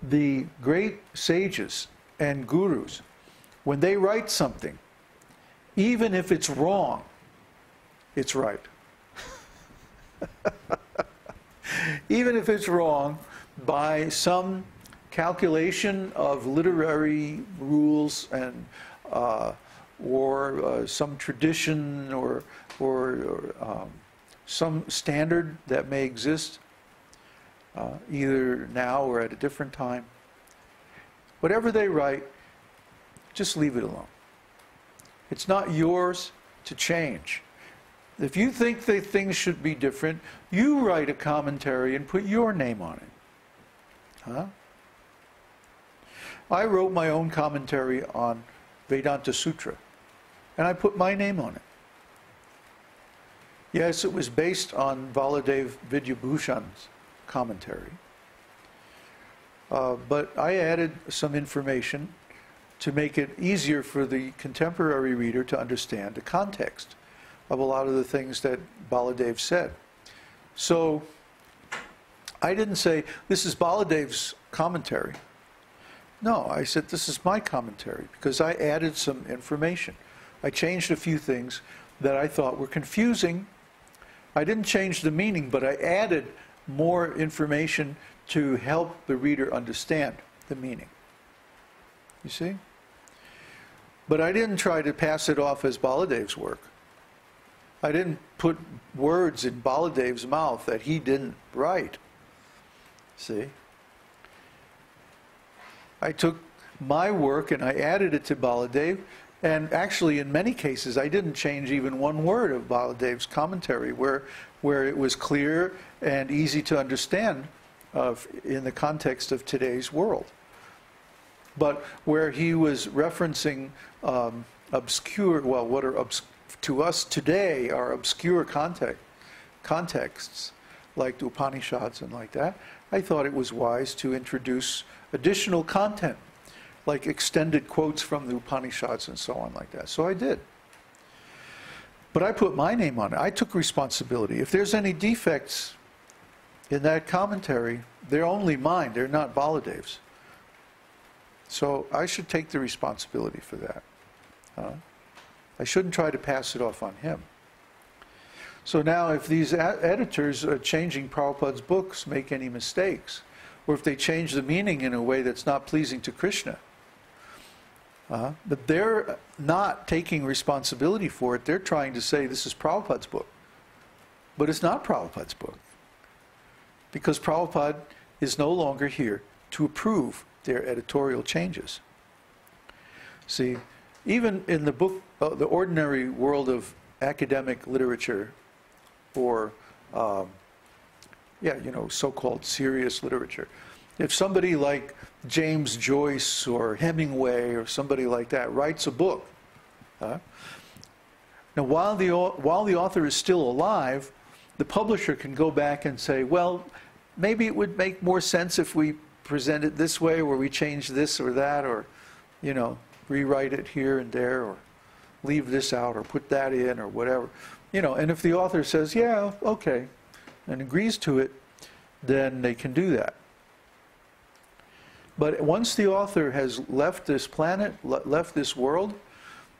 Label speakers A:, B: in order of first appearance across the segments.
A: the great sages and gurus, when they write something, even if it's wrong, it's right. Even if it's wrong by some calculation of literary rules and or some tradition or some standard that may exist either now or at a different time. Whatever they write, just leave it alone. It's not yours to change. If you think that things should be different, you write a commentary and put your name on it. Huh? I wrote my own commentary on Vedānta-sūtra, and I put my name on it. Yes, it was based on Baladev Vidyabhushan's commentary, but I added some information to make it easier for the contemporary reader to understand the context of a lot of the things that Baladev said. So I didn't say, this is Baladev's commentary. No, I said, this is my commentary, because I added some information. I changed a few things that I thought were confusing. I didn't change the meaning, but I added more information to help the reader understand the meaning. You see? But I didn't try to pass it off as Baladev's work. I didn't put words in Baladev's mouth that he didn't write. See? I took my work and I added it to Baladev, and actually in many cases I didn't change even one word of Baladev's commentary where it was clear and easy to understand in the context of today's world. But where he was referencing obscure, well, what are to us today are obscure contexts, like the Upanishads and like that, I thought it was wise to introduce additional content, like extended quotes from the Upanishads and so on like that. So I did. But I put my name on it. I took responsibility. If there's any defects in that commentary, they're only mine. They're not Baladev's. So I should take the responsibility for that. I shouldn't try to pass it off on him. So now if these editors changing Prabhupada's books make any mistakes, or if they change the meaning in a way that's not pleasing to Krishna, but they're not taking responsibility for it. They're trying to say this is Prabhupada's book. But it's not Prabhupada's book. Because Prabhupada is no longer here to approve their editorial changes. See, even in the book, the ordinary world of academic literature, or so-called serious literature, if somebody like James Joyce or Hemingway or somebody like that writes a book, now while the author is still alive, the publisher can go back and say, well, maybe it would make more sense if we present it this way, or we change this or that, or, rewrite it here and there, or leave this out, or put that in, or whatever. And if the author says, yeah, okay, and agrees to it, then they can do that. But once the author has left this planet, left this world,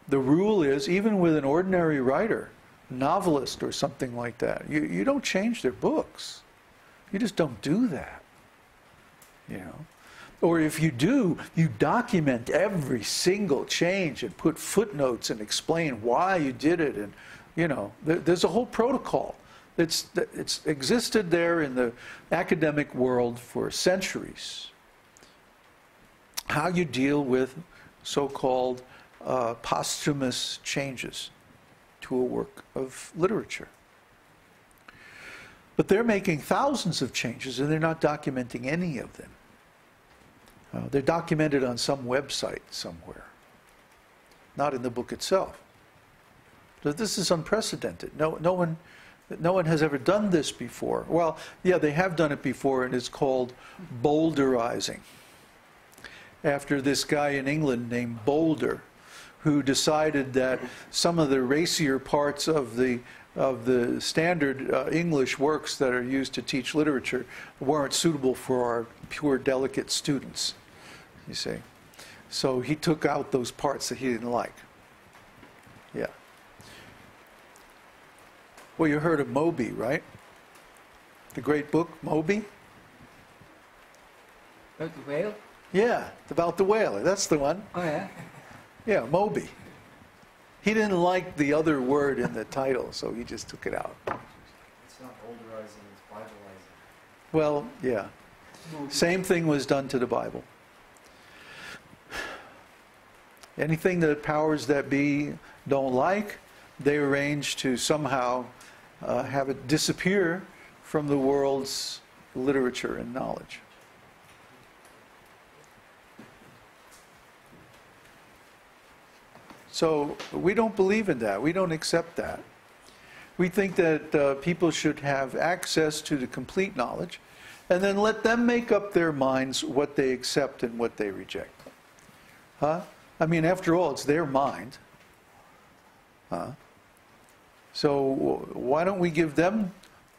A: the rule is, even with an ordinary writer, novelist or something like that, you don't change their books. You just don't do that. Or if you do, you document every single change and put footnotes and explain why you did it. And, there's a whole protocol. It's existed there in the academic world for centuries. How you deal with so-called posthumous changes to a work of literature. But they're making thousands of changes and they're not documenting any of them. They're documented on some website somewhere, not in the book itself. So this is unprecedented. No one has ever done this before. Well, yeah, they have done it before, and it's called boulderizing. After this guy in England named Boulder, who decided that some of the racier parts of the the standard English works that are used to teach literature weren't suitable for our pure, delicate students, you see. So he took out those parts that he didn't like. Yeah. Well, you heard of Moby, right? The great book, Moby?
B: About the whale?
A: Yeah, about the whale. That's the one.
B: Oh, yeah?
A: Yeah, Moby. He didn't like the other word in the title, so he just took it out.
C: It's not olderizing, it's Bibleizing.
A: Well, yeah. Same thing was done to the Bible. Anything that powers that be don't like, they arrange to somehow have it disappear from the world's literature and knowledge. So we don't believe in that. We don't accept that. We think that people should have access to the complete knowledge, and then let them make up their minds what they accept and what they reject. Huh? I mean, after all, it's their mind. Huh? So why don't we give them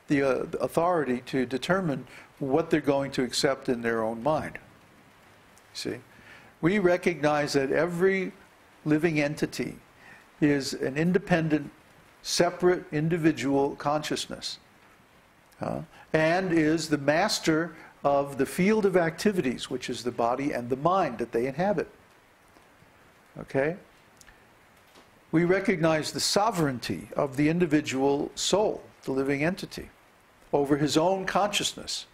A: the authority to determine what they're going to accept in their own mind? See? We recognize that every living entity is an independent, separate, individual consciousness, and is the master of the field of activities, which is the body and the mind that they inhabit. Okay? We recognize the sovereignty of the individual soul, the living entity, over his own consciousness.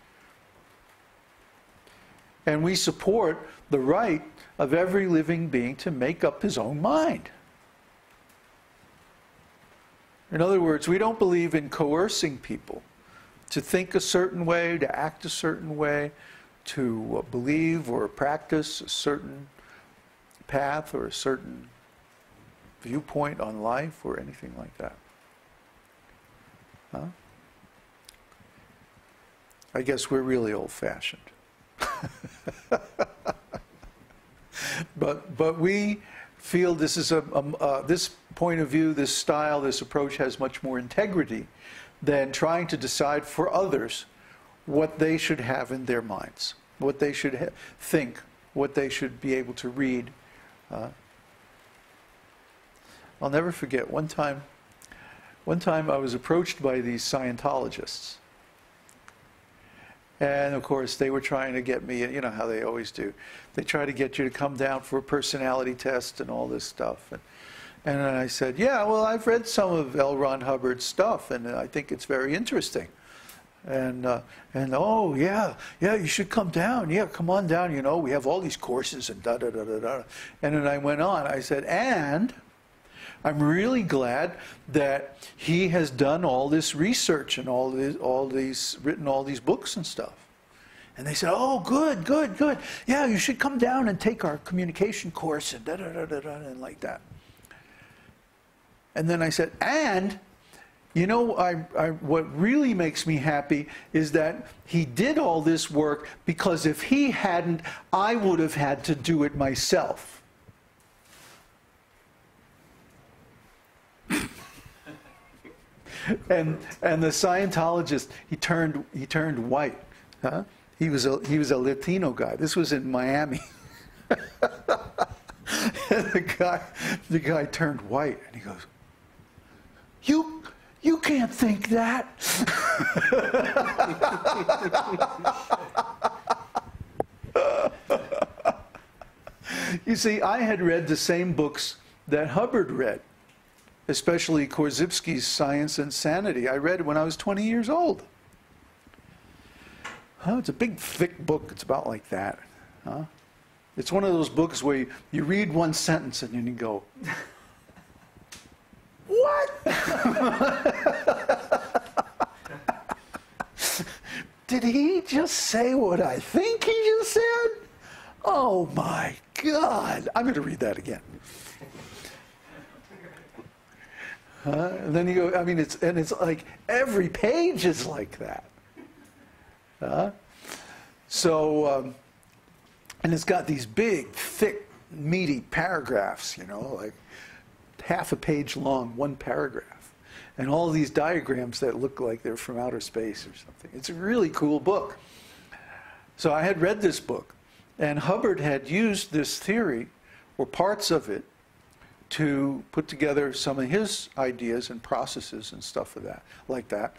A: And we support the right of every living being to make up his own mind. In other words, we don't believe in coercing people to think a certain way, to act a certain way, to believe or practice a certain path or a certain viewpoint on life or anything like that. Huh? I guess we're really old-fashioned. But we feel this is this point of view, this style, this approach has much more integrity than trying to decide for others what they should have in their minds, what they should think, what they should be able to read. I'll never forget one time I was approached by these Scientologists. And of course, they were trying to get me, you know how they always do. They try to get you to come down for a personality test and all this stuff. And I said, yeah, well, I've read some of L. Ron Hubbard's stuff, and I think it's very interesting. And oh, yeah, you should come down. Yeah, come on down, you know, we have all these courses and da-da-da-da-da. And then I went on. I said, and I'm really glad that he has done all this research and written all these books and stuff. And they said, oh, good, good, good. Yeah, you should come down and take our communication course and da-da-da-da-da and like that. And then I said, and, you know, what really makes me happy is that he did all this work because if he hadn't, I would have had to do it myself. And the Scientologist, he turned white. Huh? He was a Latino guy. This was in Miami. And the guy turned white, and he goes, "You can't think that." You see, I had read the same books that Hubbard read, especially Korzybski's Science and Sanity. I read it when I was 20 years old. It's a big, thick book. It's about like that. It's one of those books where you read one sentence and then you go, what? Did he just say what I think he just said? Oh my God. I'm going to read that again. And then you go, I mean, it's like every page is like that. And it's got these big, thick, meaty paragraphs, you know, like half a page long, one paragraph. and all these diagrams that look like they're from outer space or something. It's a really cool book. So I had read this book, and Hubbard had used this theory, or parts of it, to put together some of his ideas and processes and stuff like that.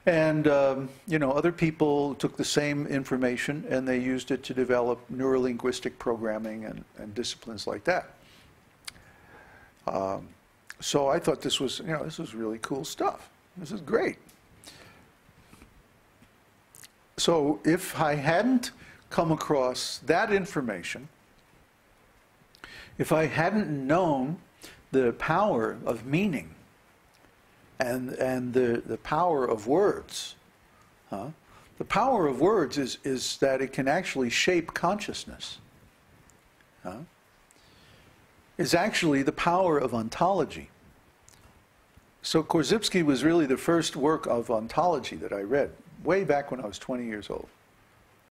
A: And other people took the same information and they used it to develop neurolinguistic programming and disciplines like that. So I thought this was really cool stuff. This is great. So if I hadn't come across that information, if I hadn't known the power of meaning and the power of words, the power of words is that it can actually shape consciousness. Is actually the power of ontology. So Korzybski was really the first work of ontology that I read, way back when I was 20 years old.